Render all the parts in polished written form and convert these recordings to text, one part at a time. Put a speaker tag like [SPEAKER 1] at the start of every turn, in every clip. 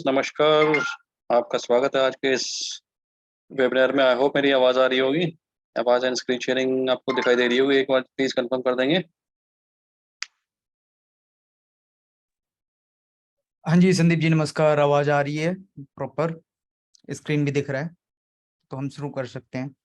[SPEAKER 1] नमस्कार। आपका स्वागत है आज के इस वेबिनार में। आई होप मेरी आवाज़ आ रही होगी। आवाज़ एंड स्क्रीन शेयरिंग आपको दिखाई दे रही होगी। एक बार प्लीज़ कंफर्म कर देंगे।
[SPEAKER 2] हाँ जी संदीप जी, नमस्कार। आवाज आ रही है प्रॉपर, स्क्रीन भी दिख रहा है, तो हम शुरू कर सकते हैं।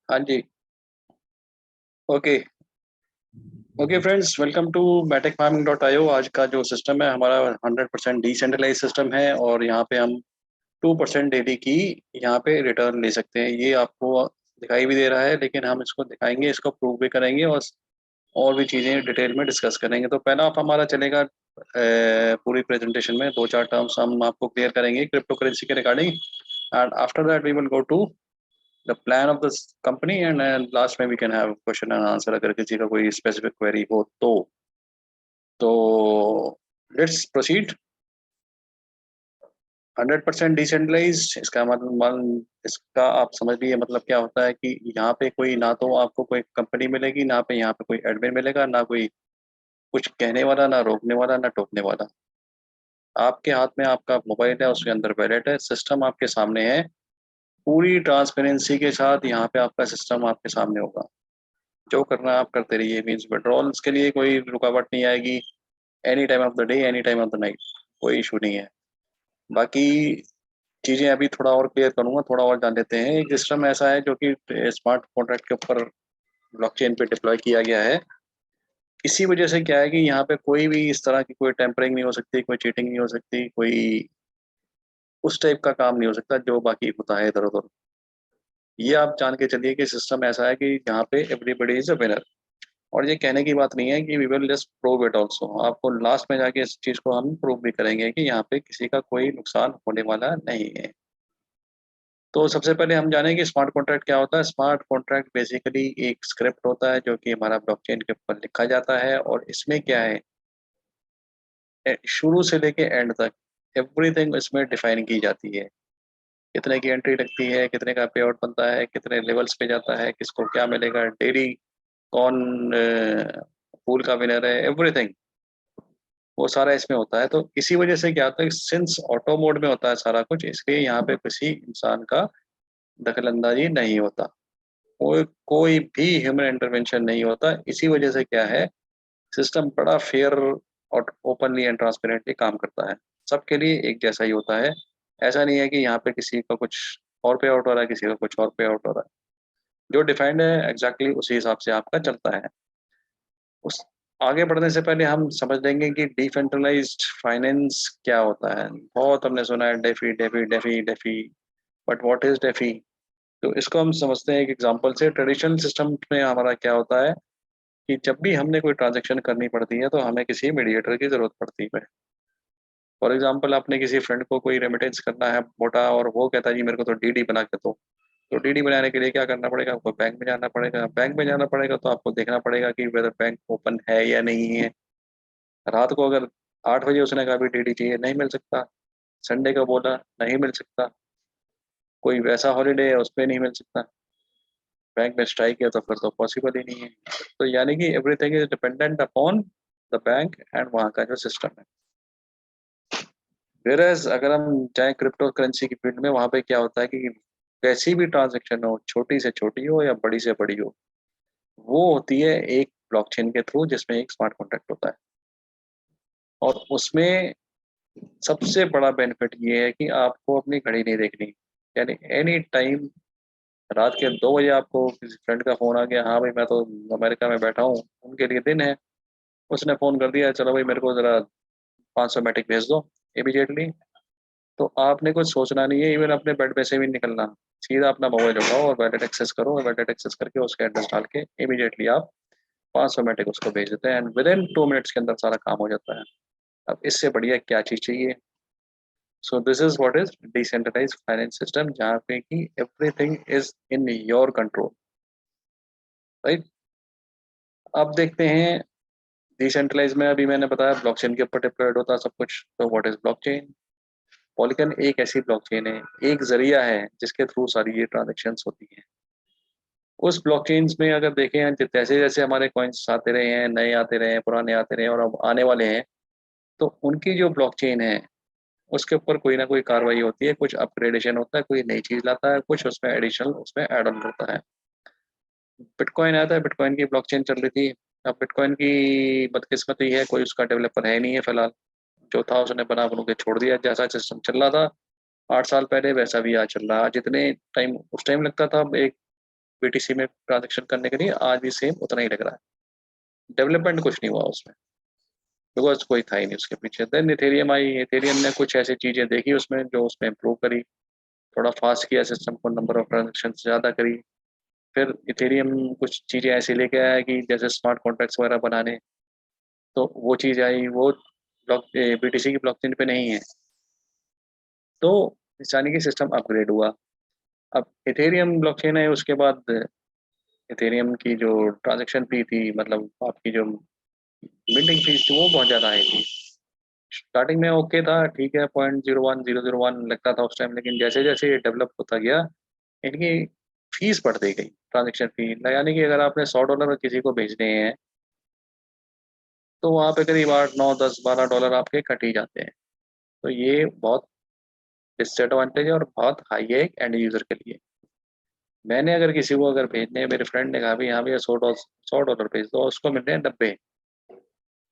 [SPEAKER 1] हाँ जी। Okay okay friends, welcome to maticfarming.io। आज का जो सिस्टम है हमारा 100% डिसेंट्रलाइज सिस्टम है और यहाँ पे हम 2% डेली की यहाँ पे रिटर्न ले सकते हैं। ये आपको दिखाई भी दे रहा है, लेकिन हम इसको दिखाएंगे, इसको प्रूव भी करेंगे और भी चीज़ें डिटेल में डिस्कस करेंगे। तो पहला आप हमारा चलेगा पूरी प्रेजेंटेशन में 2-4 टर्म्स हम आपको क्लियर करेंगे क्रिप्टो करेंसी के regarding, and after that we will go to the plan of this company, and last में we can have question and answer अगर किसी का कोई स्पेसिफिक क्वेरी हो तो लेट्स प्रोसीड। 100% डिसेंट्रलाइज, इसका मतलब इसका आप समझ लीजिए मतलब क्या होता है कि यहाँ पे कोई ना तो आपको कोई कंपनी मिलेगी, ना पे यहाँ पे कोई एडमिन मिलेगा, ना कोई कुछ कहने वाला, ना रोकने वाला, ना टोकने वाला। आपके हाथ में आपका मोबाइल है, उसके अंदर वैलेट है, सिस्टम आपके सामने है, पूरी ट्रांसपेरेंसी के साथ यहाँ पे आपका सिस्टम आपके सामने होगा। जो करना है आप करते रहिए। मीन्स विड्रॉल्स के लिए कोई रुकावट नहीं आएगी। Any time of the day, any time of the night, कोई इशू नहीं है। बाकी चीज़ें अभी थोड़ा और क्लियर करूंगा, थोड़ा और जान लेते हैं। एक सिस्टम ऐसा है जो कि स्मार्ट कॉन्ट्रैक्ट के ऊपर ब्लॉकचेन पे डिप्लॉय किया गया है। इसी वजह से क्या है कि यहाँ पे कोई भी इस तरह की कोई टेम्परिंग नहीं हो सकती, कोई चीटिंग नहीं हो सकती, कोई उस टाइप का काम नहीं हो सकता जो बाकी होता है इधर उधर। ये आप जान के चलिए कि सिस्टम ऐसा है कि यहाँ पे एवरीबडी इज अ विनर। और ये कहने की बात नहीं है कि we will just prove it also. आपको लास्ट में जाके इस चीज को हम प्रूव भी करेंगे कि यहाँ पे किसी का कोई नुकसान होने वाला नहीं है। तो सबसे पहले हम जानें कि स्मार्ट कॉन्ट्रैक्ट क्या होता है। स्मार्ट कॉन्ट्रैक्ट बेसिकली एक स्क्रिप्ट होता है जो कि हमारा ब्लॉकचेन के ऊपर लिखा जाता है, और इसमें क्या है, शुरू से लेके एंड तक एवरीथिंग इसमें डिफाइन की जाती है। कितने की एंट्री लगती है, कितने का पे आउट बनता है, कितने लेवल्स पे जाता है, किसको क्या मिलेगा डेली, कौन पूल का विनर है, एवरीथिंग वो सारा इसमें होता है। तो इसी वजह से क्या होता है, सिंस ऑटो मोड में होता है सारा कुछ, इसलिए यहाँ पे किसी इंसान का दखल अंदाजी नहीं होता, कोई भी ह्यूमन इंटरवेंशन नहीं होता। इसी वजह से क्या है, सिस्टम बड़ा फेयर और ओपनली एंड ट्रांसपेरेंटली काम करता है। सबके लिए एक जैसा ही होता है। ऐसा नहीं है कि यहाँ पे किसी का कुछ और पे आउट हो रहा है, किसी का कुछ और पे आउट हो रहा है। जो डिफाइंड है एग्जैक्टली उसी हिसाब से आपका चलता है। उस आगे बढ़ने से पहले हम समझ लेंगे कि डिसेंट्रलाइज्ड फाइनेंस क्या होता है। बहुत हमने सुना है DeFi DeFi DeFi DeFi, but what is DeFi? तो इसको हम समझते हैं एक एग्जांपल से। ट्रेडिशनल सिस्टम में हमारा क्या होता है कि जब भी हमने कोई ट्रांजैक्शन करनी पड़ती है तो हमें किसी मीडिएटर की जरूरत पड़ती है। फॉर एग्जाम्पल, आपने किसी फ्रेंड को कोई रेमिटेंस करना है मोटा, और वो कहता है जी मेरे को तो डीडी बना के दो। तो डीडी बनाने के लिए क्या करना पड़ेगा, आपको बैंक में जाना पड़ेगा। बैंक में जाना पड़ेगा तो आपको देखना पड़ेगा कि वेदर बैंक ओपन है या नहीं है। रात को अगर 8 बजे उसने कहा भी डीडी चाहिए, नहीं मिल सकता। संडे का बोला, नहीं मिल सकता। कोई वैसा हॉलीडे है उस पर नहीं मिल सकता। बैंक में स्ट्राइक है तो फिर तो पॉसिबल ही नहीं है। तो यानी कि everything is dependent upon the bank and वहाँ का जो सिस्टम है। वेरएज अगर हम चाहे क्रिप्टो करेंसी की फील्ड में, वहाँ पे क्या होता है कि कैसी भी ट्रांजेक्शन हो, छोटी से छोटी हो या बड़ी से बड़ी हो, वो होती है एक ब्लॉकचेन के थ्रू, जिसमें एक स्मार्ट कॉन्ट्रैक्ट होता है। और उसमें सबसे बड़ा बेनिफिट ये है कि आपको अपनी घड़ी नहीं देखनी। यानी एनी टाइम, रात के 2 बजे आपको किसी फ्रेंड का फोन आ गया, हाँ भाई मैं तो अमेरिका में बैठा हूँ, उनके लिए दिन है, उसने फोन कर दिया चलो भाई मेरे को जरा 500 मैटिक भेज दो इमीडिएटली। तो आपने कुछ सोचना नहीं है, इवन अपने बेड पे से भी निकलना, सीधा अपना मोबाइल उठाओ और वैलेट एक्सेस करो, और वैलेट एक्सेस करके उसका एड्रेस डाल के इमीडिएटली आप 500 मैटिक उसको भेज देते हैं, एंड विद इन 2 मिनट्स के अंदर सारा काम हो जाता है। अब इससे बढ़िया क्या चीज़ चाहिए। So this is what is decentralised finance system, जहाँ पे कि everything is in your control, right. अब देखते हैं डिसेंट्रलाइज में, अभी मैंने बताया ब्लॉकचेन के ऊपर डिप्लॉयड होता है सब कुछ। तो व्हाट इज ब्लॉकचेन? पॉलीगन एक ऐसी ब्लॉकचेन है, एक जरिया है जिसके थ्रू सारी ये ट्रांजेक्शन्स होती हैं। उस ब्लॉकचेन्स में अगर देखें, जैसे जैसे हमारे कॉइन्स आते रहे हैं, नए आते रहे हैं, पुराने आते रहे हैं और अब आने वाले हैं, तो उनकी जो ब्लॉकचेन है उसके ऊपर कोई ना कोई कार्रवाई होती है, कुछ अपग्रेडेशन होता है, कोई नई चीज लाता है, कुछ उसमें एडिशनल उसमें एड ऑन करता है। बिटकॉइन आया था, बिटकॉइन की ब्लॉकचेन चल रही थी। अब बिटकॉइन की बदकिस्मती है, कोई उसका डेवलपर है नहीं है फिलहाल। जो था उसने बना बनू के छोड़ दिया। जैसा सिस्टम चल रहा था 8 साल पहले, वैसा भी आज चल रहा है। जितने टाइम उस टाइम लगता था एक बीटीसी में ट्रांजेक्शन करने के लिए, आज भी सेम उतना ही लग रहा है। डेवलपमेंट कुछ नहीं हुआ उसमें, बिकॉज कोई था ही नहीं उसके पीछे। देन इथेरियम आई, इथेरियम ने कुछ ऐसी चीजें देखी उसमें जो उसमें इम्प्रूव करी, थोड़ा फास्ट किया सिस्टम को, नंबर ऑफ ट्रांजेक्शन ज़्यादा करी। फिर इथेरियम कुछ चीज़ें ऐसी लेके आया कि जैसे स्मार्ट कॉन्ट्रैक्ट्स वगैरह बनाने, तो वो चीज़ आई, वो ब्लॉक बीटीसी की ब्लॉकचेन पे नहीं है। तो यानी कि सिस्टम अपग्रेड हुआ। अब इथेरियम ब्लॉकचेन है, उसके बाद इथेरियम की जो ट्रांजैक्शन फी थी, मतलब आपकी जो बिल्डिंग फीस थी, वो बहुत ज़्यादा आई थी। स्टार्टिंग में ओके था, ठीक है, 0.001 लगता था उस टाइम, लेकिन जैसे जैसे ये डेवलप होता गया, इनकी फीस बढ़ दी गई, ट्रांजेक्शन फी। यानी कि अगर आपने $100 किसी को भेजने हैं, तो वहाँ पे करीब 8 9 10 12 डॉलर आपके कट ही जाते हैं। तो ये बहुत डिसएडवांटेज है और बहुत हाई है एक एंड यूजर के लिए। मैंने अगर किसी को अगर भेजने हैं, मेरे फ्रेंड ने कहा भी हाँ भैया $100 भेज दो, उसको मिल रहे हैं 90,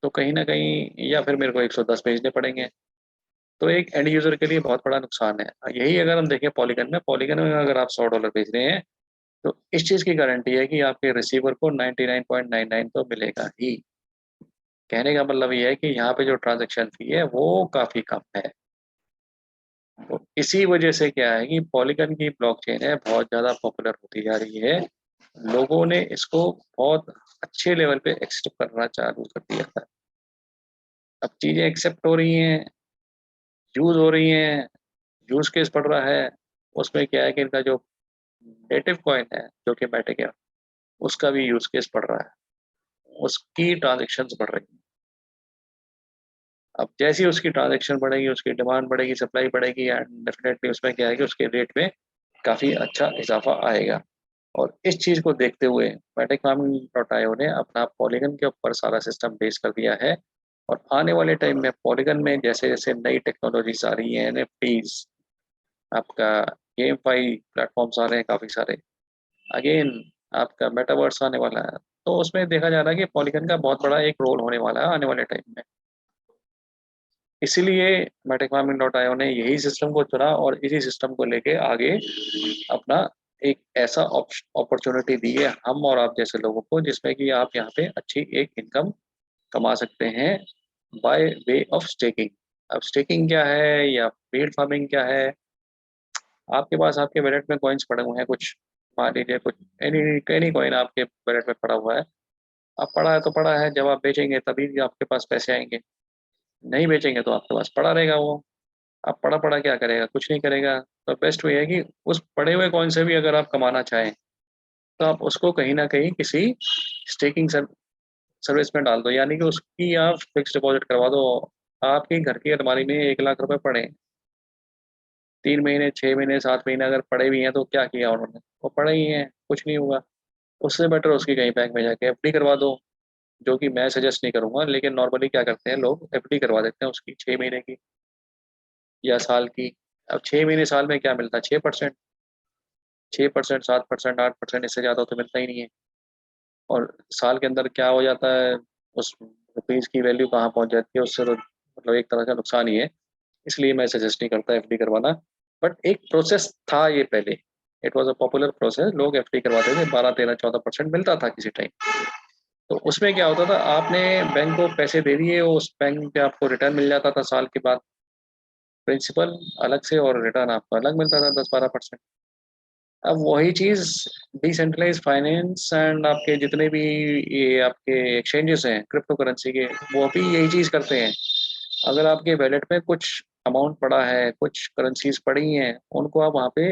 [SPEAKER 1] तो कहीं ना कहीं, या फिर मेरे को 110 भेजने पड़ेंगे। तो एक एंड यूजर के लिए बहुत बड़ा नुकसान है। यही अगर हम देखें पॉलीगन में अगर आप $100 भेज रहे हैं, तो इस चीज़ की गारंटी है कि आपके रिसीवर को 99.99 तो मिलेगा ही। कहने का मतलब ये है कि यहाँ पे जो ट्रांजैक्शन फी है वो काफ़ी कम है। तो इसी वजह से क्या है कि पॉलीगन की ब्लॉकचेन है बहुत ज़्यादा पॉपुलर होती जा रही है। लोगों ने इसको बहुत अच्छे लेवल पे एक्सेप्ट करना चालू कर दिया है। अब चीज़ें एक्सेप्ट हो रही हैं, यूज़ हो रही हैं, यूज़ केस बढ़ रहा है। उसमें क्या है कि इनका जो नेटिव कॉइन है जो कि मैटिक है, उसका भी यूज़ केस बढ़ रहा है, उसकी ट्रांजेक्शन्स बढ़ रही हैं। अब जैसी उसकी ट्रांजैक्शन बढ़ेगी, उसकी डिमांड बढ़ेगी, सप्लाई बढ़ेगी, एंड डेफिनेटली उसमें क्या है कि उसके रेट में काफ़ी अच्छा इजाफा आएगा। और इस चीज़ को देखते हुए मैटिक फार्मिंग डॉट आईओ ने अपना पॉलीगन के ऊपर सारा सिस्टम बेस कर दिया है। और आने वाले टाइम में पॉलीगन में जैसे जैसे नई टेक्नोलॉजीज आ रही हैं, एनएफटीज, आपका गेम फाई प्लेटफॉर्म्स आ रहे हैं काफ़ी सारे, अगेन आपका मेटावर्स आने वाला है। तो उसमें देखा जा रहा है कि पॉलीगन का बहुत बड़ा एक रोल होने वाला है आने वाले टाइम में। इसीलिए मैटिक फार्मिंग डॉट आईओ ने यही सिस्टम को चुना और इसी सिस्टम को लेके आगे अपना एक ऐसा अपॉर्चुनिटी दी है हम और आप जैसे लोगों को, जिसमें कि आप यहाँ पे अच्छी एक इनकम कमा सकते हैं बाय वे ऑफ स्टेकिंग। अब स्टेकिंग क्या है या फील्ड फार्मिंग क्या है? आपके पास आपके वैलेट में कॉइन्स पड़े हुए हैं कुछ, मान लीजिए कुछ एनी एनी कॉइन आपके वैलेट में पड़ा हुआ है। अब पड़ा है तो पड़ा है, जब आप बेचेंगे तभी आपके पास पैसे आएंगे, नहीं बेचेंगे तो आपके पास पड़ा रहेगा वो। अब पड़ा पड़ा क्या करेगा? कुछ नहीं करेगा। तो बेस्ट वे है कि उस पड़े हुए कॉइन से भी अगर आप कमाना चाहें, तो आप उसको कहीं ना कहीं किसी स्टेकिंग सर्विस में डाल दो, यानी कि उसकी आप फिक्स डिपॉजिट करवा दो। आपके घर की अलमारी में 1 लाख रुपए पड़े, 3 महीने 6 महीने 7 महीने अगर पड़े भी हैं, तो क्या किया उन्होंने? वो पड़े ही हैं, कुछ नहीं हुआ। उससे बेटर उसकी कहीं बैंक में जाके एफडी करवा दो, जो कि मैं सजेस्ट नहीं करूंगा, लेकिन नॉर्मली क्या करते हैं लोग, एफडी करवा देते हैं उसकी 6 महीने की या साल की। अब 6 महीने साल में क्या मिलता है? 6%, 6%, 7%, 8%, इससे ज़्यादा तो मिलता ही नहीं है। और साल के अंदर क्या हो जाता है, उस रुपीज़ की वैल्यू कहाँ पहुँच जाती है, उससे तो मतलब एक तरह का नुकसान ही है। इसलिए मैं सजेस्ट नहीं करता एफडी करवाना। बट एक प्रोसेस था ये पहले, it was a popular process, लोग एफडी करवाते थे, 12 13 14% मिलता था किसी टाइम। तो उसमें क्या होता था, आपने बैंक को पैसे दे दिए, उस बैंक पे आपको रिटर्न मिल जाता था साल के बाद, प्रिंसिपल अलग से और रिटर्न आपको अलग मिलता था 10 12%। अब वही चीज़ डिसेंट्रलाइज फाइनेंस एंड आपके जितने भी ये आपके एक्सचेंजेस हैं क्रिप्टो करेंसी के, वो भी यही चीज़ करते हैं। अगर आपके वैलेट में कुछ अमाउंट पड़ा है, कुछ करेंसीज पड़ी हैं, उनको आप वहाँ पे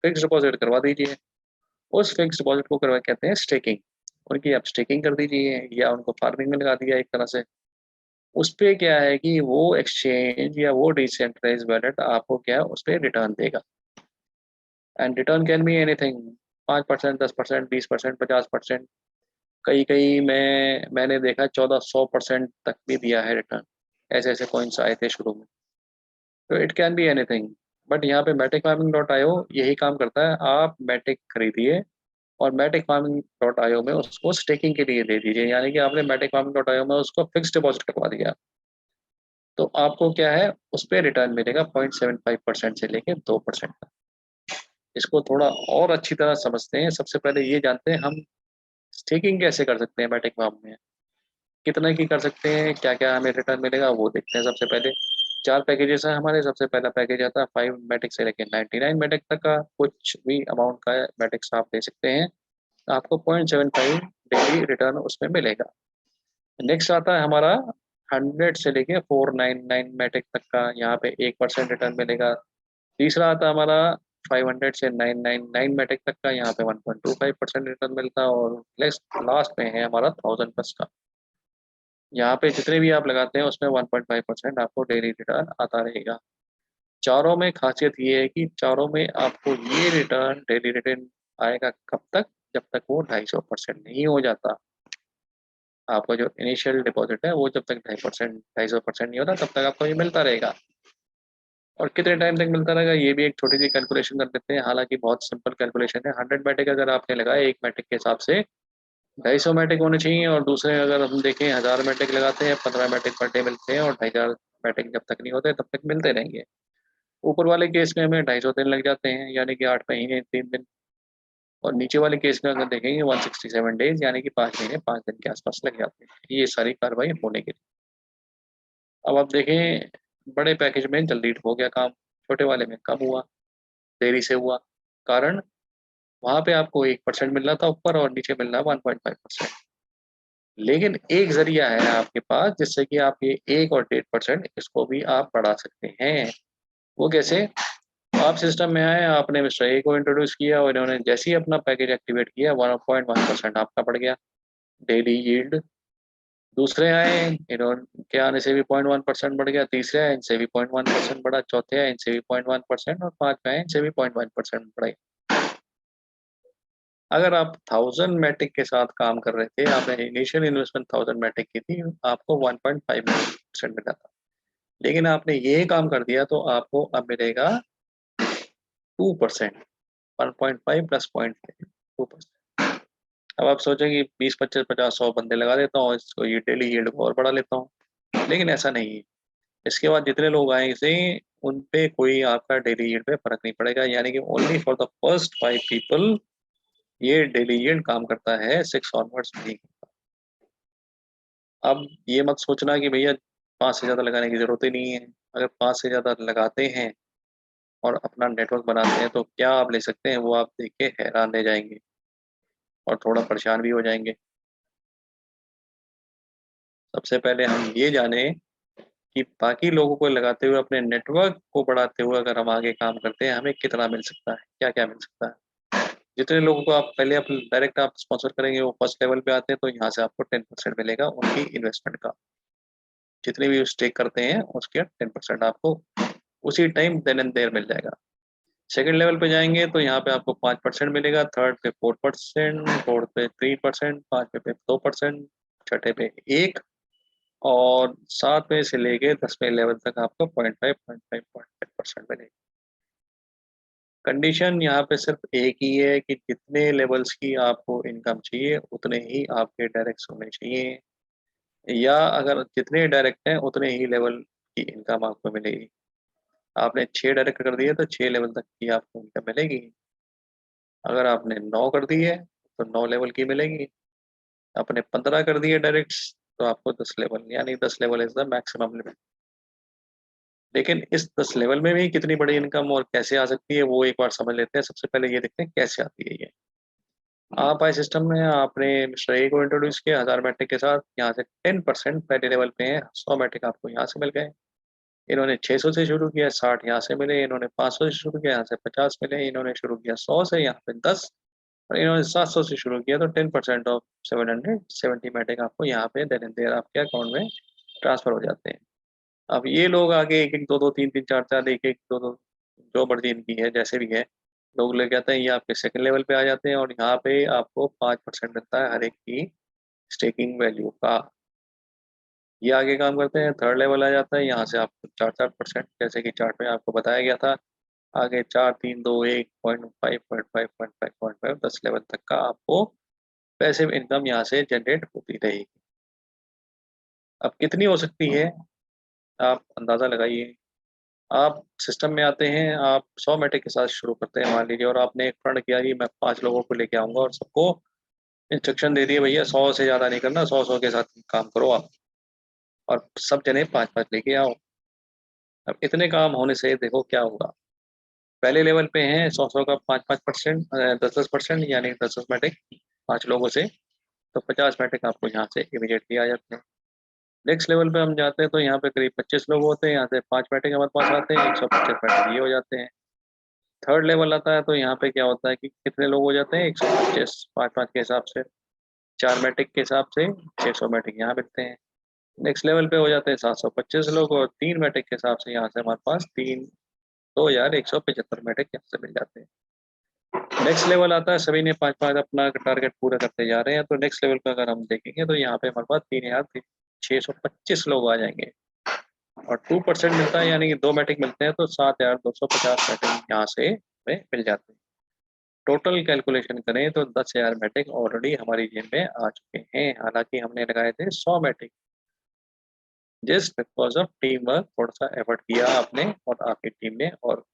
[SPEAKER 1] फिक्स डिपॉजिट करवा दीजिए। उस फिक्स डिपॉजिट को करवा कहते हैं स्टेकिंग। उनकी आप स्टेकिंग कर दीजिए या उनको फार्मिंग में लगा दिया एक तरह से। उस पे क्या है कि वो एक्सचेंज या वो डिसेंट्रलाइज्ड वॉलेट आपको क्या है उस पे रिटर्न देगा। And return can be anything, 5%, 10%, 20%, 50%। कई मैंने देखा 1400% तक भी दिया है रिटर्न। ऐसे ऐसे कॉइन्स आए थे शुरू में। तो it can be anything. But यहाँ पे मैटिक फार्मिंग डॉट आईओ यही काम करता है। आप मैटिक खरीदिए और मैटिक फार्मिंग डॉट आईओ में उसको स्टेकिंग के लिए दे दीजिए, यानी कि आपने मैटिक फार्मिंग डॉट आईओ में उसको फिक्स डिपॉजिट करवा दिया, तो आपको क्या है उस पर रिटर्न मिलेगा 0.75% से लेके 2% तक। इसको थोड़ा और अच्छी तरह समझते हैं। सबसे पहले ये जानते हैं हम स्टेकिंग कैसे कर सकते हैं मैटिक फार्म में, कितना की कर सकते हैं, क्या क्या हमें रिटर्न मिलेगा वो देखते हैं। सबसे पहले 4 पैकेजेस हैं हमारे। सबसे पहला पैकेज आता है 5 मैटिक से लेकर 99 मैटिक तक का। कुछ भी अमाउंट का मैटिक्स आप दे सकते हैं, आपको 0.75 डेली रिटर्न उसमें मिलेगा। नेक्स्ट आता है हमारा 100 से लेके 499 मैटिक तक का, यहाँ पे 1% रिटर्न मिलेगा। तीसरा आता है हमारा 500 से 999 मैटिक तक का, यहाँ पे 1.25% रिटर्न मिलता है। और लास्ट में है हमारा 1000 प्लस का, यहाँ पे जितने भी आप लगाते हैं उसमें 1.5% आपको डेली रिटर्न आता रहेगा। चारों में खासियत ये है कि चारों में आपको ये रिटर्न डेली रिटर्न आएगा कब तक, जब तक वो 250% नहीं हो जाता। आपका जो इनिशियल डिपॉजिट है वो जब तक 250% नहीं होता तब तक आपको ये मिलता रहेगा। और कितने टाइम तक मिलता रहेगा ये भी एक छोटी सी कैलकुलेशन कर देते हैं। हालांकि बहुत सिंपल कैलकुलेशन है। 100 मैटिक अगर आपने लगाए एक मैटिक के हिसाब से 250 मैटिक होने चाहिए, और दूसरे अगर हम देखें 1000 मैटिक लगाते हैं 15 मैटिक पर डे मिलते हैं, और 2500 मैटिक जब तक नहीं होते तब तक मिलते रहेंगे। ऊपर वाले केस में हमें 250 दिन लग जाते हैं, यानी कि 8 महीने 3 दिन। और नीचे वाले केस में अगर देखेंगे 167 डेज, यानी कि 5 महीने 5 दिन के आसपास लग जाते हैं ये सारी कार्रवाई होने के लिए। अब आप देखें बड़े पैकेज में जल्दी हो गया काम, छोटे वाले में कम हुआ, देरी से हुआ। कारण वहां पे आपको 1% मिल रहा था ऊपर, और नीचे मिल रहा है 1.5%। लेकिन एक जरिया है आपके पास जिससे कि आप ये 1 और 1.5% इसको भी आप बढ़ा सकते हैं। वो कैसे? आप सिस्टम में आए, आपने मिस्टर ए को इंट्रोड्यूस किया और इन्होंने जैसे ही अपना पैकेज एक्टिवेट किया 1.1% आपका बढ़ गया डेली यील्ड। दूसरे आए, इन्होंने आने से भी 0.1% बढ़ गया। तीसरे आए, इनसे भी 0.1% बढ़ा। चौथे आए, इनसे भी 0.1%, और 5वें आए, इनसे भी 0.1% बढ़ा। अगर आप 1000 मैटिक के साथ काम कर रहे थे, आपने इनिशियल इन्वेस्टमेंट 1000 मैटिक की थी, आपको 1.5% मिला था। लेकिन आपने ये काम कर दिया तो आपको अब मिलेगा 2%। 1.5 प्लस 0.2%। अब आप सोचेंगे 20, 25, 50, 100 बंदे लगा देता हूँ इसको, ये डेली यील्ड को और बढ़ा लेता हूँ। लेकिन ऐसा नहीं है। इसके बाद जितने लोग आएंगे उन पे कोई आपका डेली यील्ड पे फर्क नहीं पड़ेगा, यानी कि only for the first 5 people ये डेली यील्ड काम करता है, 6 ऑनवर्ड्स नहीं करता। अब ये मत सोचना कि भैया 5 से ज़्यादा लगाने की ज़रूरत ही नहीं है। अगर 5 से ज़्यादा लगाते हैं और अपना नेटवर्क बनाते हैं तो क्या आप ले सकते हैं, वो आप देख के हैरान रह जाएंगे और थोड़ा परेशान भी हो जाएंगे। सबसे पहले हम ये जाने कि बाकी लोगों को लगाते हुए अपने नेटवर्क को बढ़ाते हुए अगर हम आगे काम करते हैं हमें कितना मिल सकता है, क्या क्या मिल सकता है। जितने लोगों को आप पहले अपने डायरेक्ट आप स्पॉन्सर करेंगे वो फर्स्ट लेवल पे आते हैं, तो यहाँ से आपको 10% मिलेगा उनकी इन्वेस्टमेंट का। जितने भी स्टेक करते हैं उसके 10% आपको उसी टाइम देन एंड देयर मिल जाएगा। सेकंड लेवल पे जाएंगे तो यहाँ पे आपको 5% मिलेगा, थर्ड पे 4%, फोर्थ पे 3%, पांचवे पे 2%, छठे पे 1, और 7वें से लेके 10वें लेवल तक आपको 0.5% मिलेगा। कंडीशन यहाँ पे सिर्फ एक ही है कि जितने लेवल्स की आपको इनकम चाहिए उतने ही आपके डायरेक्ट होने चाहिए, या अगर जितने डायरेक्ट हैं उतने ही लेवल की इनकम आपको मिलेगी। आपने 6 डायरेक्ट कर दिए तो 6 लेवल तक की आपको इनकम मिलेगी। अगर आपने 9 कर दी है तो 9 लेवल की मिलेगी। आपने 15 कर दिए डायरेक्ट तो आपको 10 लेवल, यानी 10 level is the maximum limit. लेकिन इस 10 लेवल में भी कितनी बड़ी इनकम और कैसे आ सकती है वो एक बार समझ लेते हैं। सबसे पहले ये देखते हैं कैसे आती है ये। आप आए सिस्टम में, आपने मिस्टर ए को इंट्रोड्यूस किया 1000 मैट्रिक के साथ, यहाँ से 10% पहले लेवल पे है, 100 मैट्रिक आपको यहाँ से मिल गए। इन्होंने 600 से शुरू किया, 60 यहाँ से मिले। इन्होंने 500 से शुरू किया, यहाँ से 50 मिले। इन्होंने शुरू किया 100 से, यहाँ पे 10, और इन्होंने 700 से शुरू किया, तो 10% ऑफ 770 मैटिक आपको यहाँ पे देन एंड देयर आपके अकाउंट में ट्रांसफर हो जाते हैं। अब ये लोग आगे 1-1, 2-2, 3-3, 4-4, 1-1, 2-2 जो मर्जी इनकी है, जैसे भी है, लोग लेके आते हैं, ये आपके सेकंड लेवल पे आ जाते हैं और यहाँ पे आपको 5% मिलता है हर एक की स्टेकिंग वैल्यू का। ये आगे काम करते हैं, थर्ड लेवल आ जाता है, यहाँ से आपको 4-4%, जैसे कि चार्ट में आपको बताया गया था, आगे 4, 3, 2, 1, 0.5, 0.5, 0.5, 0.5, 10 लेवल तक का आपको पैसिव इनकम यहाँ से जनरेट होती रहेगी। अब कितनी हो सकती है, आप अंदाज़ा लगाइए। आप सिस्टम में आते हैं, आप 100 मैटिक के साथ शुरू करते हैं मान लीजिए, और आपने एक प्रण किया कि मैं 5 लोगों को लेके आऊँगा और सबको इंस्ट्रक्शन दे दिए भैया 100 से ज़्यादा नहीं करना, 100-100 के साथ काम करो आप, और सब जने 5-5 लेके आओ। अब इतने काम होने से देखो क्या होगा। पहले लेवल पे हैं 100-100 का 5-5%, 10-10%, यानी 10-10 मैटिक 5 लोगों से, तो 50 मैटिक आपको यहाँ से इमीडिएटली आ जाते हैं। नेक्स्ट लेवल पे हम जाते हैं तो यहाँ पे करीब 25 लोग होते हैं, यहाँ से 5 मैटिक हमारे पास आते हैं, 125 मैटिक ये हो जाते हैं। थर्ड लेवल आता है तो यहाँ पे क्या होता है कि कितने लोग हो जाते हैं, 125, 5-5 के हिसाब से, 4 मैटिक के हिसाब से 600 मैटिक यहाँ मिलते हैं। नेक्स्ट लेवल पे हो जाते हैं 725 लोग, और 3 मैटिक के हिसाब से यहाँ से हमारे पास 2175 मैटिक यहाँ से मिल जाते हैं। नेक्स्ट लेवल आता है, सभी ने 5-5 अपना टारगेट पूरा करते जा रहे हैं, तो नेक्स्ट लेवल पे अगर हम देखेंगे तो यहाँ पे हमारे पास 3625 लोग आ जाएंगे, और 2% मिलता है, यानी कि 2 मैटिक मिलते हैं, तो 7250 मैटिक यहाँ से हमें मिल जाते हैं। टोटल कैलकुलेशन करें तो 10,000 मैटिक ऑलरेडी हमारी जेब में आ चुके हैं, हालांकि हमने लगाए थे 100 Matic. Just because of team work, थोड़ा सा एफर्ट किया आपने और आपकी टीम ने, और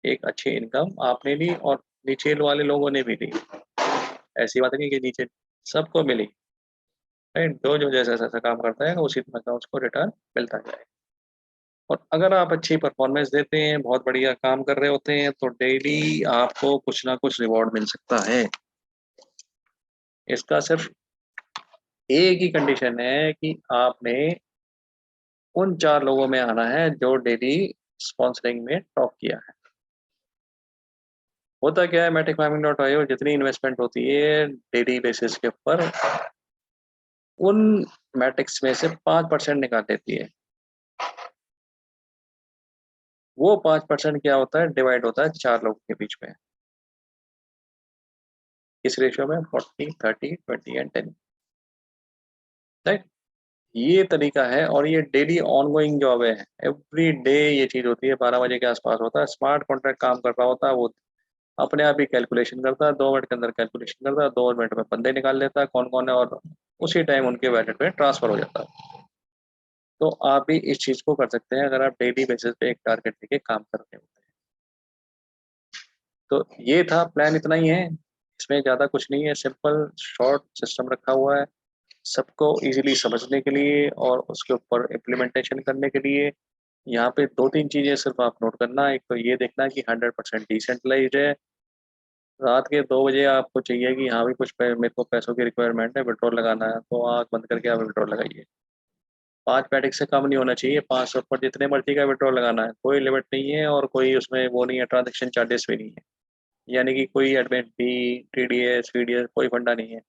[SPEAKER 1] एक अच्छी इनकम आपने ली और नीचे वाले लोगों ने भी ली। ऐसी बात नहीं कि नीचे सबको मिली, राइट? जो जो जैसा जैसा काम करता है उसी तरह का उसको रिटर्न मिलता जाए। और अगर आप अच्छी परफॉर्मेंस देते हैं, बहुत बढ़िया काम कर रहे होते हैं, तो डेली आपको कुछ ना कुछ रिवॉर्ड मिल सकता है। इसका सिर्फ एक ही कंडीशन है कि आपने उन 4 लोगों में आना है जो डेली स्पॉन्सरिंग में टॉप किया है। होता क्या है, maticfarming.io जितनी इन्वेस्टमेंट होती है डेली बेसिस के ऊपर, उन मैट्रिक्स में से 5% निकाल देती है। वो 5% क्या होता है, डिवाइड होता है 4 लोगों के बीच में। किस रेशियो में, 40, 30, 20 एंड 10, राइट? ये तरीका है, और ये डेली ऑनगोइंग जॉब है, एवरी डे ये चीज होती है, 12 बजे के आसपास होता है। स्मार्ट कॉन्ट्रैक्ट काम कर रहा होता है, वो अपने आप ही कैलकुलेशन करता है, 2 मिनट के अंदर कैलकुलेशन करता है, 2 मिनट में बंदे निकाल लेता है कौन कौन है, और उसी टाइम उनके वैलेट में ट्रांसफर हो जाता है। तो आप भी इस चीज को कर सकते हैं अगर आप डेली बेसिस पे एक टारगेट लेके काम कर रहे होते हैं। तो ये था प्लान, इतना ही है, इसमें ज़्यादा कुछ नहीं है, सिंपल शॉर्ट सिस्टम रखा हुआ है सबको इजीली समझने के लिए और उसके ऊपर इम्प्लीमेंटेशन करने के लिए। यहाँ पे 2-3 चीज़ें सिर्फ आप नोट करना, एक तो ये देखना कि 100% डिसेंट्रलाइज्ड है। रात के 2 बजे आपको चाहिए कि हाँ भाई कुछ मेरे को पैसों की रिक्वायरमेंट है, विड्रॉल लगाना है, तो आँख बंद करके आप विड्रॉल लगाइए। 5 पैटिक से कम नहीं होना चाहिए, 500 पर जितने मर्जी का विड्रॉल लगाना है, कोई लिमिट नहीं है, और कोई उसमें वो नहीं है, ट्रांजेक्शन चार्जेस भी नहीं है, यानी कि कोई एडमिन फी, टीडीएस, वीडीएस कोई फंडा नहीं है।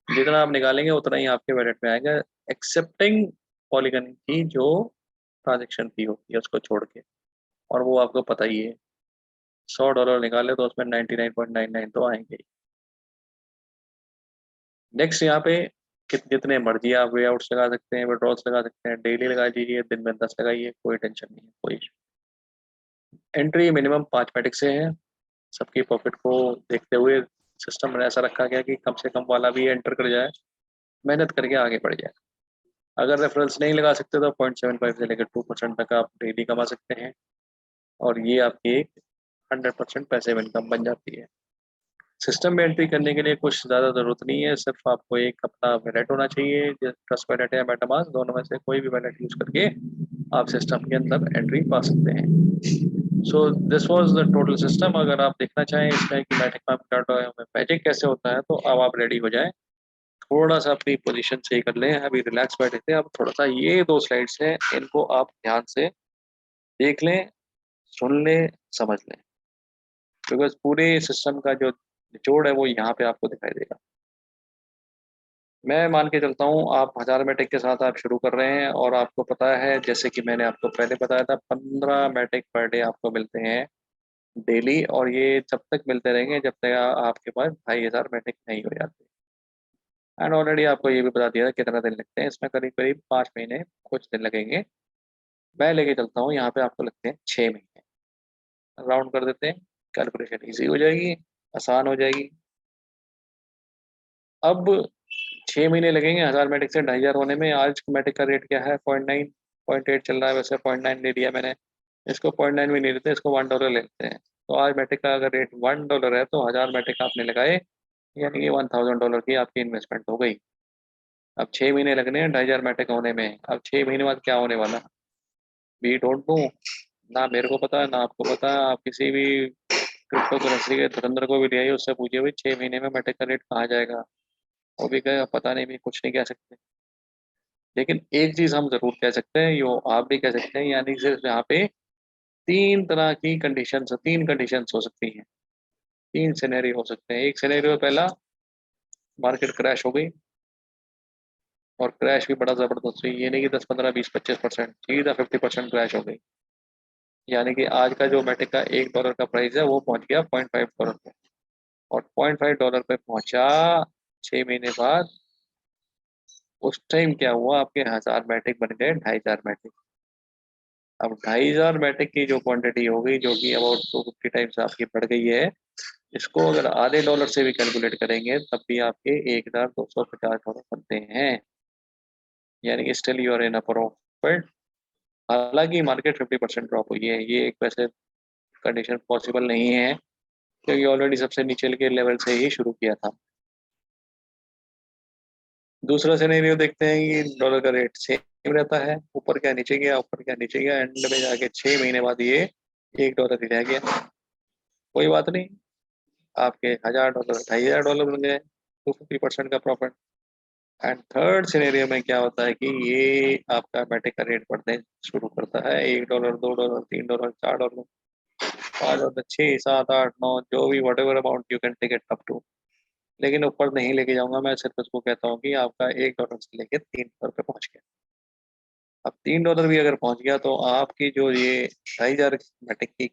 [SPEAKER 1] जितना आप निकालेंगे उतना ही आपके वैलेट में आएगा, एक्सेप्टिंग पॉलीगन की जो ट्रांजेक्शन फी होती है उसको छोड़ के, और वो आपको पता ही है, $100 निकाले तो उसमें 99.99 तो आएंगे ही। नेक्स्ट यहाँ पे जितने मर्जी आप वे आउट्स लगा सकते हैं, विड्रॉल्स लगा सकते हैं, डेली लगा दीजिए, दिन में 10 लगाइए, कोई टेंशन नहीं है, कोई एंट्री मिनिमम 5 पैटिक से है। सबकी प्रॉफिट को देखते हुए सिस्टम में ऐसा रखा गया कि कम से कम वाला भी एंटर कर जाए, मेहनत करके आगे बढ़ जाए। अगर रेफरेंस नहीं लगा सकते तो 0.75 से लेकर 2% तक आप डेली कमा सकते हैं, और ये आपकी एक 100% पैसिव इनकम बन जाती है। सिस्टम में एंट्री करने के लिए कुछ ज़्यादा ज़रूरत नहीं है, सिर्फ आपको एक अपना वैलेट होना चाहिए, ट्रस्ट वैलेट या मेटामास्क, दोनों में से कोई भी वैलेट यूज़ करके आप सिस्टम के अंदर एंट्री पा सकते हैं। So this was the total system. अगर आप देखना चाहें इसमें कि maticfarming.io में मैजिक कैसे होता है, तो अब आप रेडी हो जाएं, थोड़ा सा अपनी पोजीशन सही कर लें, अभी रिलैक्स बैठे थे, अब थोड़ा सा ये 2 स्लाइड्स हैं, इनको आप ध्यान से देख लें, सुन लें, समझ लें, बिकॉज पूरे सिस्टम का जो निचोड़ है वो यहाँ पे आपको दिखाई देगा। मैं मान के चलता हूँ आप 1000 मैटिक के साथ आप शुरू कर रहे हैं और आपको पता है, जैसे कि मैंने आपको पहले बताया था, 15 मैटिक पर डे आपको मिलते हैं डेली, और ये जब तक मिलते रहेंगे जब तक आपके पास 2500 मैटिक नहीं हो जाते। एंड ऑलरेडी आपको ये भी बता दिया था कितना दिन लगते हैं इसमें, करीब करीब 5 महीने कुछ दिन लगेंगे। मैं लेके चलता हूँ यहाँ पे आपको लगते हैं 6 महीने, राउंड कर देते हैं, कैलकुलेशन ईजी हो जाएगी, आसान हो जाएगी। अब 6 महीने लगेंगे 1000 मैटिक से 2500 होने में। आज मैटिक का रेट क्या है? 0.9, 0.8 चल रहा है, वैसे 0.9 ले लिया मैंने। इसको 0.9 भी नहीं लेते, इसको $1 ले लेते हैं। तो आज मैटिक का अगर रेट $1 है तो 1000 मैटिक आपने लगाए, यानी कि $1000 की आपकी इन्वेस्टमेंट हो गई। अब 6 महीने लगने हैं 2500 मैटिक होने में। अब 6 महीने बाद क्या होने वाला, वी डोंट नो। ना मेरे को पता है ना आपको पता है। आप किसी भी क्रिप्टो करेंसी के धुरंधर को भी ले आइए, उससे पूछिए भाई 6 महीने में मैटिक का रेट कहाँ जाएगा, वो भी कहेगा पता नहीं, भी कुछ नहीं कह सकते। लेकिन एक चीज हम जरूर कह सकते हैं, यो आप भी कह सकते हैं, यानी सिर्फ यहाँ पे तीन तरह की कंडीशंस, 3 कंडीशंस हो सकती हैं, 3 सिनेरियो हो सकते हैं। एक सिनेरियो पहला, मार्केट क्रैश हो गई, और क्रैश भी बड़ा जबरदस्त हुई, ये नहीं कि 10, 15, 20, 25%, सीधा 50% क्रैश हो गई। यानी कि आज का जो मैटिक का $1 का प्राइस है वो पहुंच गया $0.5 पे, और $0.5 पे पहुंचा 6 महीने बाद। उस टाइम क्या हुआ, आपके 1000 मैटिक बन गए 2500 मैटिक। अब 2500 मैटिक की जो क्वांटिटी हो गई, जो कि अबाउट 250 टाइम्स आपकी बढ़ गई है, इसको अगर आधे डॉलर से भी कैलकुलेट करेंगे तब भी आपके $1250 बनते हैं। यानी कि still you are in a profit. हालांकि मार्केट 50% ड्रॉप हुई है, ये एक वैसे कंडीशन पॉसिबल नहीं है, क्योंकि ऑलरेडी सबसे नीचे के लेवल से ही शुरू किया था। दूसरा सिनेरियो देखते हैं कि डॉलर का रेट सेम रहता है, ऊपर क्या नीचे गया, ऊपर क्या नीचे गया, एंड में जाके 6 महीने बाद ये $1 ही रह गया। कोई बात नहीं, आपके $1000 $2500 बन गए, 250% का प्रॉफिट। एंड थर्ड सिनेरियो में क्या होता है कि ये आपका मैटिक का रेट बढ़ने शुरू करता है, $1, $2, $3, $4, $5, 6, 7, 8, 9, जो भी whatever amount you can take it up to. लेकिन ऊपर नहीं लेके जाऊंगा मैं, सिर्फ इसको कहता हूँ कि आपका $1 से लेके $3 पे पहुंच गया। अब $3 भी अगर पहुंच गया तो आपकी जो ये 2500 मैटिक की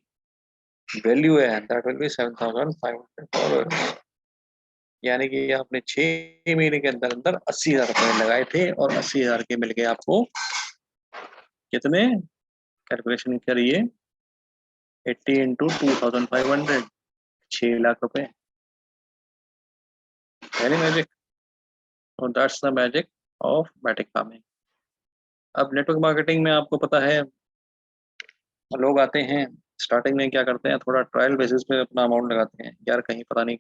[SPEAKER 1] वैल्यू है, दैट विल बी $7500। यानी कि आपने 6 महीने के अंदर अंदर 80,000 रुपए लगाए थे, और 80,000 के मिल गए आपको कितने, कैलकुलेशन करिए, 80 इंटू 2500, 6 लाख रुपए। यानी मैजिक। तो that's the magic of Matic farming. अब नेटवर्क मार्केटिंग में आपको पता है, लोग आते हैं स्टार्टिंग में क्या करते हैं, थोड़ा ट्रायल बेसिस पे अपना अमाउंट लगाते हैं, यार कहीं पता नहीं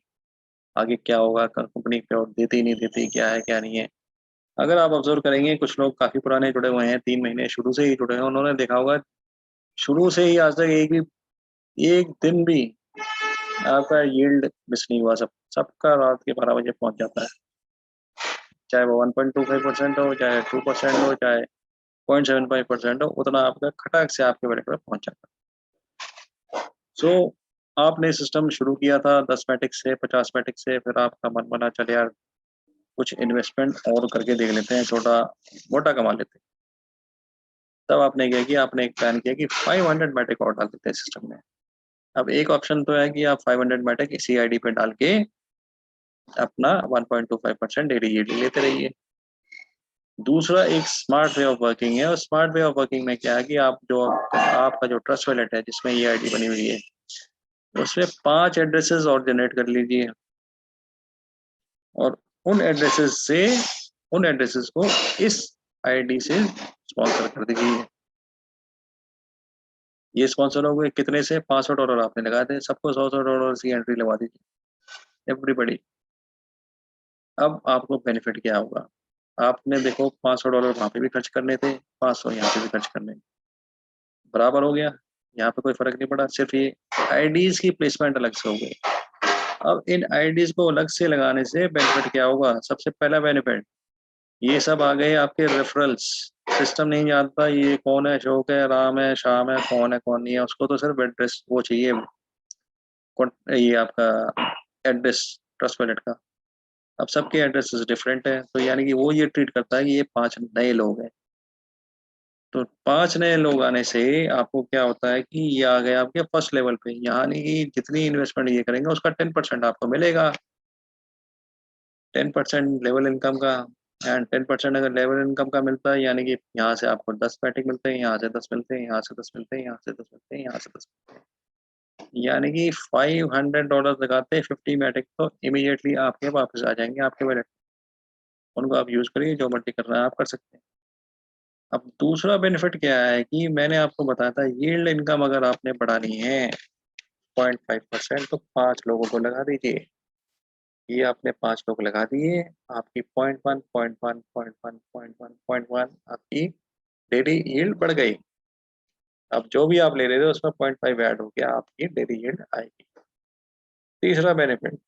[SPEAKER 1] आगे क्या होगा, कंपनी पे देती नहीं देती, क्या है क्या नहीं है। अगर आप ऑब्जर्व करेंगे, कुछ लोग काफी पुराने जुड़े हुए हैं, 3 महीने शुरू से ही जुड़े हैं, उन्होंने देखा होगा शुरू से ही आज तक एक दिन भी आपका यील्ड मिस नहीं हुआ। सबका रात के 12 बजे पहुंच जाता है, चाहे वो 1.25% हो, चाहे 2% हो, चाहे 0.75% हो, उतना आपका खटाक से आपके बड़े पर पहुंच जाता है। सो आपने सिस्टम शुरू किया था 10 मैटिक से, 50 मैटिक से, फिर आपका मन बना चले यार कुछ इन्वेस्टमेंट और करके देख लेते हैं, छोटा मोटा कमा लेते हैं। तब आपने क्या किया, आपने एक प्लान किया कि 500 मैटिक और डाल देते हैं सिस्टम में। अब एक ऑप्शन तो है कि आप 500 मैटिक इसी आईडी पे डाल के अपना 1.25% डेली यील्ड लेते रहिए। दूसरा एक स्मार्ट वे ऑफ वर्किंग है, और स्मार्ट वे ऑफ वर्किंग में क्या है कि आपका जो ट्रस्ट वॉलेट है जिसमें ये आईडी बनी हुई है, उसमें 5 एड्रेसेस और जनरेट कर लीजिए, और उन एड्रेसेस को इस आईडी से स्पॉन्सर कर दीजिए। ये स्पॉन्सर हो गए कितने से, $500 आपने लगाए थे, सबको $100 की एंट्री लगा दीजिए, एवरीबडी। अब आपको बेनिफिट क्या होगा, आपने देखो $500 वहां पे भी खर्च करने थे, 500 यहाँ पे भी खर्च करने, बराबर हो गया, यहाँ पे कोई फर्क नहीं पड़ा, सिर्फ ये आईडीज की प्लेसमेंट अलग से हो गई। अब इन आईडीज को अलग से लगाने से बेनिफिट क्या होगा, सबसे पहला बेनिफिट, ये सब आ गए आपके रेफरल्स। सिस्टम नहीं जानता ये कौन है, अशोक है, राम है, श्याम है, कौन है कौन नहीं है, उसको तो सिर्फ एड्रेस वो चाहिए, ये आपका एड्रेस ट्रस्टवैलेट का। अब सबके एड्रेसेस डिफरेंट है, तो यानी कि वो ये ट्रीट करता है कि ये 5 नए लोग हैं। तो 5 नए लोग आने से आपको क्या होता है कि ये आ गए आपके फर्स्ट लेवल पे, यानी कि जितनी इन्वेस्टमेंट ये करेंगे उसका 10% आपको मिलेगा, 10% लेवल इनकम का। एंड 10% अगर लेवल इनकम का मिलता है, यानी कि यहाँ से आपको 10 मैटिक मिलते हैं, यहाँ से 10 मिलते हैं, यहाँ से 10 मिलते हैं, यहाँ से 10 मिलते हैं, यहाँ से 10 मिलते हैं, यानी कि $500 लगाते हैं 50 मैटिक, तो इमीडिएटली आपके वापस आ जाएंगे आपके वैलेट। उनको आप यूज करिए, जो मर्जी करना है आप कर सकते हैं। अब दूसरा बेनिफिट क्या है कि मैंने आपको बताया था, यील्ड इनकम अगर आपने बढ़ानी है 0.5%, तो 5 लोगों को लगा दीजिए। ये आपने 5 लोग लगा दिए, आपकी 0.1 0.1 0.1 0.1 0.1 आपकी डेली यील्ड बढ़ गई। अब जो भी आप ले रहे थे उसमें 0.5 ऐड हो गया, आपकी डेली यील्ड आएगी। तीसरा बेनिफिट,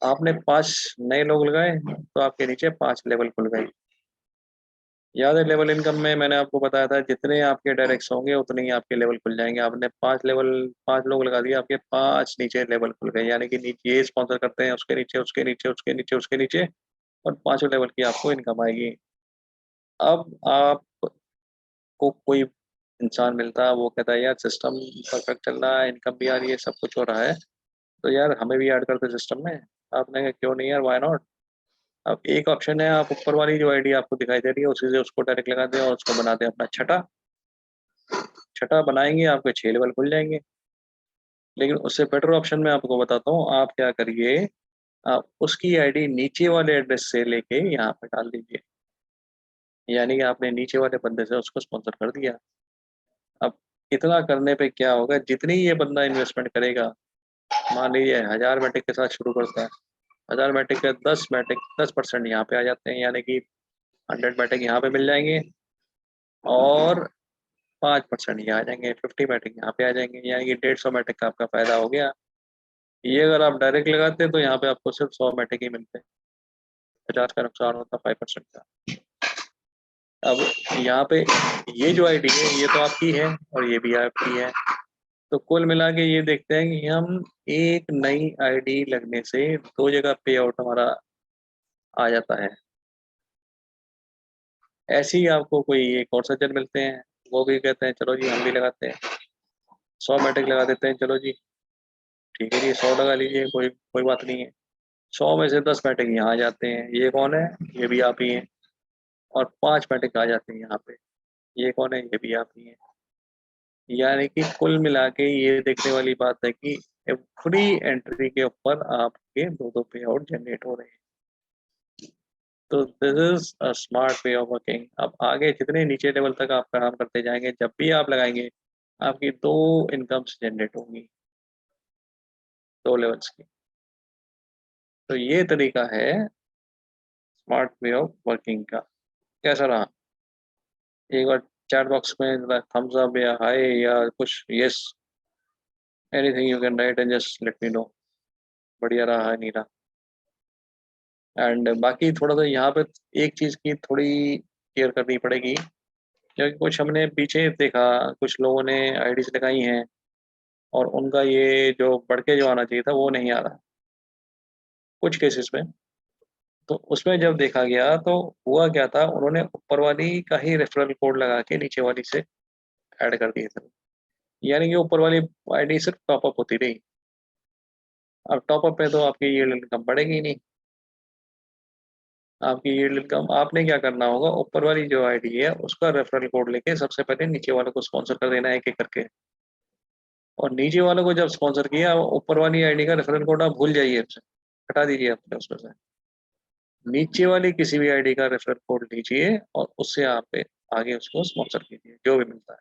[SPEAKER 1] आपने 5 नए लोग लगाए तो आपके नीचे 5 लेवल खुल गए। याद है लेवल इनकम में मैंने आपको बताया था, जितने आपके डायरेक्ट्स होंगे उतने ही आपके लेवल खुल जाएंगे। आपने 5 लोग लगा दिए, आपके 5 नीचे लेवल खुल गए, यानी कि नीचे ये स्पॉन्सर करते हैं, उसके नीचे, उसके नीचे, उसके नीचे, उसके नीचे, और 5वें लेवल की आपको इनकम आएगी। अब आपको कोई इंसान मिलता है, वो कहता है यार सिस्टम परफेक्ट चल रहा है, इनकम भी आ रही है, सब कुछ हो रहा है, तो यार हमें भी ऐड करते सिस्टम में। आपने कहा क्यों नहीं यार, व्हाई नॉट। अब एक ऑप्शन है, आप ऊपर वाली जो आईडी आपको दिखाई दे रही है उसी से उसको डायरेक्ट लगा दें और उसको बना दें अपना छठा। छठा बनाएंगे, आपके 6 लेवल खुल जाएंगे। लेकिन उससे बेटर ऑप्शन मैं आपको बताता हूँ, आप क्या करिए, आप उसकी आईडी नीचे वाले एड्रेस से लेके यहाँ पे डाल दीजिए, यानी कि आपने नीचे वाले बंदे से उसको स्पॉन्सर कर दिया। अब इतना करने पे क्या होगा, जितनी ये बंदा इन्वेस्टमेंट करेगा, मान लीजिए 1000 मैटिक के साथ शुरू करता है, 1000 मैटिक के 10 मैटिक 10% यहाँ पे आ जाते हैं, यानी कि 100 मैटिक यहाँ पे मिल जाएंगे, और 5% ये आ जाएंगे, 50 मैटिक यहाँ पे आ जाएंगे, यानी कि 150 मैटिक का आपका फायदा हो गया। ये अगर आप डायरेक्ट लगाते हैं तो यहाँ पे आपको सिर्फ 100 मैटिक ही मिलते हैं, 50 का नुकसान होता 5% का। अब यहाँ पे ये जो आईडी है ये तो आपकी है और ये भी आपकी है, तो कुल मिला के ये देखते हैं कि हम एक नई आईडी लगने से 2 जगह पे आउट हमारा आ जाता है। ऐसे ही आपको कोई एक और सज्जन मिलते हैं, वो भी कहते हैं चलो जी हम भी लगाते हैं, 100 मैट्रिक लगा देते हैं, चलो जी ठीक है जी 100 लगा लीजिए, कोई कोई बात नहीं है। 100 में से 10 मैट्रिक यहाँ आ जाते हैं, ये कौन है, ये भी आप ही हैं, और 5 मैट्रिक आ जाते हैं यहाँ पे, ये कौन है, ये भी आप ही हैं। यानी कि कुल मिला के ये देखने वाली बात है कि एवरी एंट्री के ऊपर आपके 2 पे आउट जनरेट हो रहे हैं। तो this is a smart way of working. अब आगे जितने नीचे लेवल तक आप काम करते जाएंगे, जब भी आप लगाएंगे आपकी 2 इनकम्स जनरेट होंगी, 2 लेवल्स की। तो ये तरीका है स्मार्ट वे ऑफ वर्किंग का। कैसा रहा? एक बार चैट बॉक्स में थम्स अप या हाय या कुछ yes, anything you can write and just let me know, बढ़िया रहा नहीं रहा। एंड बाकी थोड़ा सा यहाँ पे एक चीज़ की थोड़ी केयर करनी पड़ेगी, क्योंकि कुछ हमने पीछे देखा, कुछ लोगों ने आईडीज लगाई हैं और उनका ये जो बढ़ के जो आना चाहिए था वो नहीं आ रहा कुछ केसेस में। तो उसमें जब देखा गया तो हुआ क्या था, उन्होंने ऊपर वाली का ही रेफरल कोड लगा के नीचे वाली से ऐड कर दिए थे, यानी कि ऊपर वाली आईडी सिर्फ टॉपअप होती रही। अब टॉपअप पे तो आपकी यील्ड इनकम बढ़ेगी ही नहीं। आपकी यील्ड इनकम आपने क्या करना होगा, ऊपर वाली जो आईडी है उसका रेफरल कोड लेके सबसे पहले नीचे वालों को स्पॉन्सर कर देना है एक एक करके, और नीचे वालों को जब स्पॉन्सर किया, ऊपर वाली आईडी का रेफरल कोड आप भूल जाइए, उसे हटा दीजिए अपने उसमें से। नीचे वाली किसी भी आईडी का रेफरल कोड लीजिए और उससे आप आगे उसको स्पॉन्सर कीजिए, जो भी मिलता है।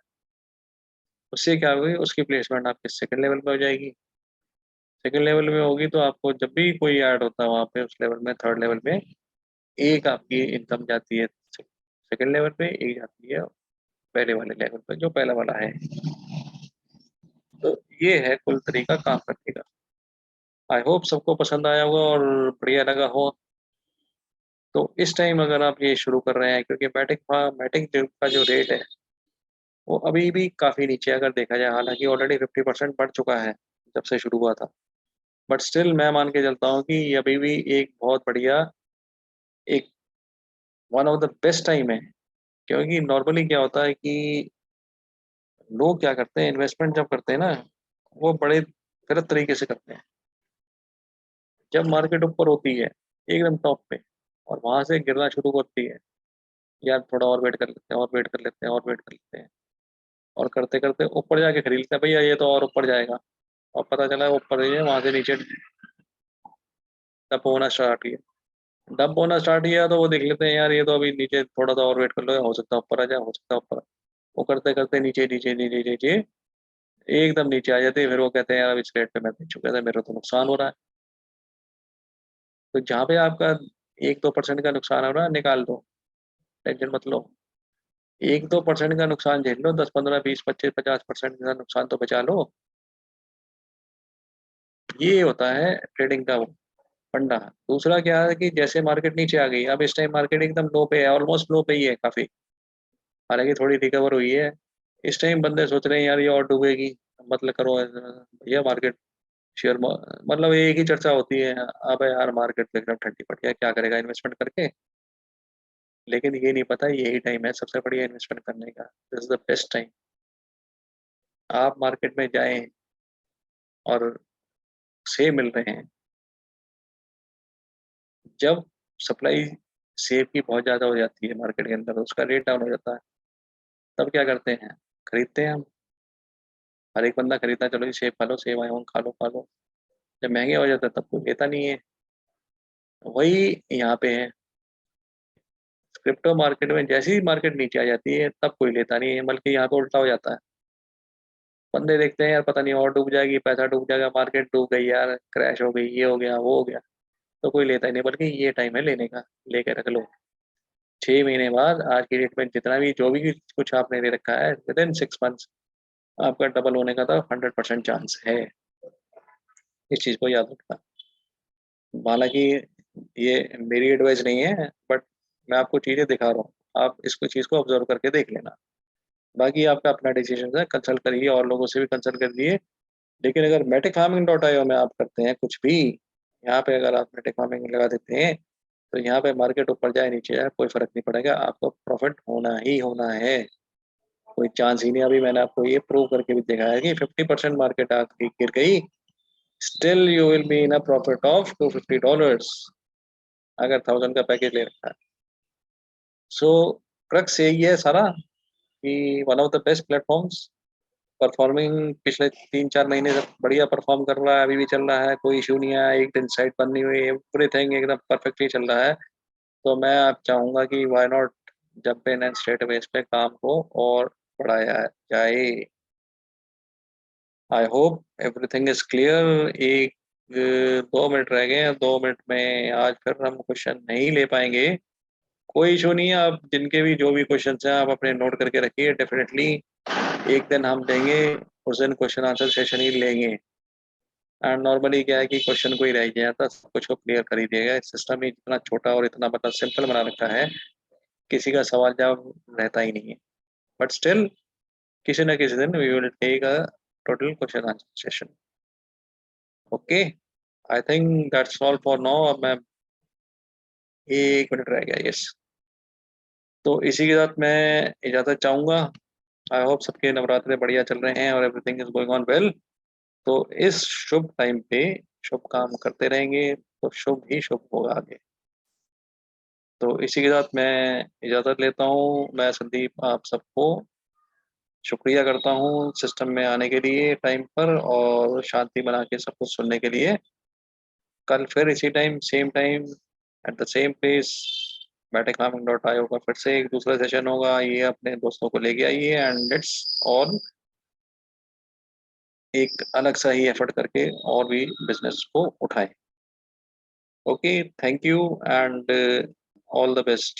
[SPEAKER 1] उससे क्या होगी, उसकी प्लेसमेंट आपके सेकंड लेवल पे हो जाएगी। सेकंड लेवल में होगी तो आपको जब भी कोई ऐड होता है वहाँ पे उस लेवल में, थर्ड लेवल में, एक आपकी इनकम जाती है सेकंड लेवल पे, एक जाती है पहले वाले लेवल पे जो पहला वाला है। तो ये है कुल तरीका काम करने का। आई होप सबको पसंद आया होगा और बढ़िया लगा हो। तो इस टाइम अगर आप ये शुरू कर रहे हैं, क्योंकि मैटिक का जो रेट है वो अभी भी काफ़ी नीचे है अगर देखा जाए, हालांकि ऑलरेडी 50% बढ़ चुका है जब से शुरू हुआ था। बट स्टिल मैं मान के चलता हूँ कि ये अभी भी एक बहुत बढ़िया, एक one of the best time है। क्योंकि नॉर्मली क्या होता है कि लोग क्या करते हैं, इन्वेस्टमेंट जब करते हैं ना, वो बड़े गलत तरीके से करते हैं। जब मार्केट ऊपर होती है एकदम टॉप पे, और वहां से गिरना शुरू करती है, यार थोड़ा और वेट कर लेते हैं, और वेट कर लेते हैं, और वेट कर लेते हैं, और करते करते ऊपर जाके खरीद लेते हैं, भैया ये तो और ऊपर जाएगा। और पता चला ऊपर ही है, वहां से नीचे डंप होना स्टार्ट किया। डंप होना स्टार्ट किया तो वो देख लेते हैं, यार ये तो अभी नीचे थोड़ा सा और वेट कर लो, हो सकता है ऊपर आ जाए, हो सकता है ऊपर वो करते करते नीचे नीचे नीचे नीचे एकदम नीचे आ जाते हैं। फिर वो कहते हैं, यार अब इस रेट पे मैं बेच चुका था, मेरा तो नुकसान हो रहा है। तो जहाँ पे आपका 1-2% का नुकसान हो रहा है, निकाल दो, टेंशन मत लो। 1-2% का नुकसान झेल लो, 10-15-20-25-50% का नुकसान तो बचा लो। ये होता है ट्रेडिंग का फंडा। दूसरा क्या है कि जैसे मार्केट नीचे आ गई, अब इस टाइम मार्केट एकदम लो पे है, ऑलमोस्ट लो पे ही है काफी, हालांकि थोड़ी रिकवर हुई है। इस टाइम बंदे सोच रहे हैं, यार ये और डूबेगी, मतलब करो भैया मार्केट, मतलब एक ही चर्चा होती है, अब यार मार्केट तो एकदम ठंडी पड़ गया, क्या करेगा इन्वेस्टमेंट करके। लेकिन ये नहीं पता यही टाइम है सबसे बढ़िया इन्वेस्टमेंट करने का। This is the best time. आप मार्केट में जाएं और सेब मिल रहे हैं, जब सप्लाई सेब की बहुत ज्यादा हो जाती है मार्केट के अंदर, उसका रेट डाउन हो जाता है, तब क्या करते हैं, खरीदते हैं हम। हर एक बंदा खरीदता है, चलो जी सेब खा लो, सेब आए हों, खा लो खा लो। जब महंगे हो जाते हैं तब कोई लेता नहीं है। वही यहाँ पे है, क्रिप्टो मार्केट में जैसे ही मार्केट नीचे आ जाती है तब कोई लेता नहीं है, बल्कि यहाँ पे उल्टा हो जाता है। बंदे देखते हैं, यार पता नहीं और डूब जाएगी, पैसा डूब जाएगा, मार्केट डूब गई यार, क्रैश हो गई, ये हो गया वो हो गया, तो कोई लेता ही नहीं। बल्कि ये टाइम है लेने का, लेके रख लो। 6 महीने बाद आज की डेट में जितना भी जो भी कुछ आपने ले रखा है, विद इन 6 मंथ्स आपका डबल होने का तो 100% चांस है। इस चीज को याद रखना। हालांकि ये मेरी एडवाइस नहीं है, बट मैं आपको चीजें दिखा रहा हूँ, आप इसको चीज को ऑब्जर्व करके देख लेना। बाकी आपका अपना डिसीजन है, कंसल्ट करिए, और लोगों से भी कंसल्ट करिए। लेकिन अगर मेटिक फार्मिंग डॉट आईओ में आप करते हैं कुछ भी, यहाँ पे अगर आप मेटिक फार्मिंग लगा देते हैं, तो यहाँ पे मार्केट ऊपर जाए नीचे जाए कोई फर्क नहीं पड़ेगा, आपको प्रॉफिट होना ही होना है। कोई चांस ही नहीं। अभी मैंने आपको ये प्रूव करके भी दिखाया कि 50% मार्केट आपकी गिर गई, still you will be in a profit of $250 अगर 1000 का पैकेज ले रखा है। सो क्रक्स यही है सारा, कि one of the best platforms, performing पिछले 3-4 महीने से बढ़िया परफॉर्म कर रहा है, अभी भी चल रहा है, कोई इशू नहीं आया, एक दिन साइड बंद नहीं हुई, एवरीथिंग एकदम परफेक्टली चल रहा है। तो मैं आप चाहूंगा कि why not jump in and straight away इस पे काम को और बढ़ाया जाए। I hope everything is clear. एक 2 मिनट रह गए हैं, 2 मिनट में आज फिर हम क्वेश्चन नहीं ले पाएंगे। कोई इशू नहीं है, आप जिनके भी जो भी क्वेश्चन हैं आप अपने नोट करके रखिए, डेफिनेटली एक दिन हम देंगे, उस दिन क्वेश्चन आंसर सेशन ही लेंगे। एंड नॉर्मली क्या है कि क्वेश्चन को ही रह गया था, सब कुछ को क्लियर कर ही दिएगा। सिस्टम ही इतना छोटा और इतना मतलब सिंपल बना रखा है, किसी का सवाल जवाब रहता ही नहीं है। बट स्टिल किसी न किसी दिन we will take a total question answer session. Okay, I think that's all for now. अब मैं 1 मिनट रह गया, यस। तो इसी के साथ मैं इजाजत चाहूंगा। आई होप सबके नवरात्रे बढ़िया चल रहे हैं और everything is going on well. तो इस शुभ टाइम पे शुभ काम करते रहेंगे तो शुभ ही शुभ होगा आगे। तो इसी के साथ मैं इजाजत लेता हूँ। मैं संदीप आप सबको शुक्रिया करता हूँ सिस्टम में आने के लिए टाइम पर, और शांति बना के सब कुछ सुनने के लिए। कल फिर इसी time at the same place maticfarming.io का फिर से एक दूसरा सेशन होगा। ये अपने दोस्तों को लेके आइए एंड लेट्स ऑल एक अलग सा ही एफर्ट करके और भी बिजनेस को उठाएं। Okay, thank you and all the best.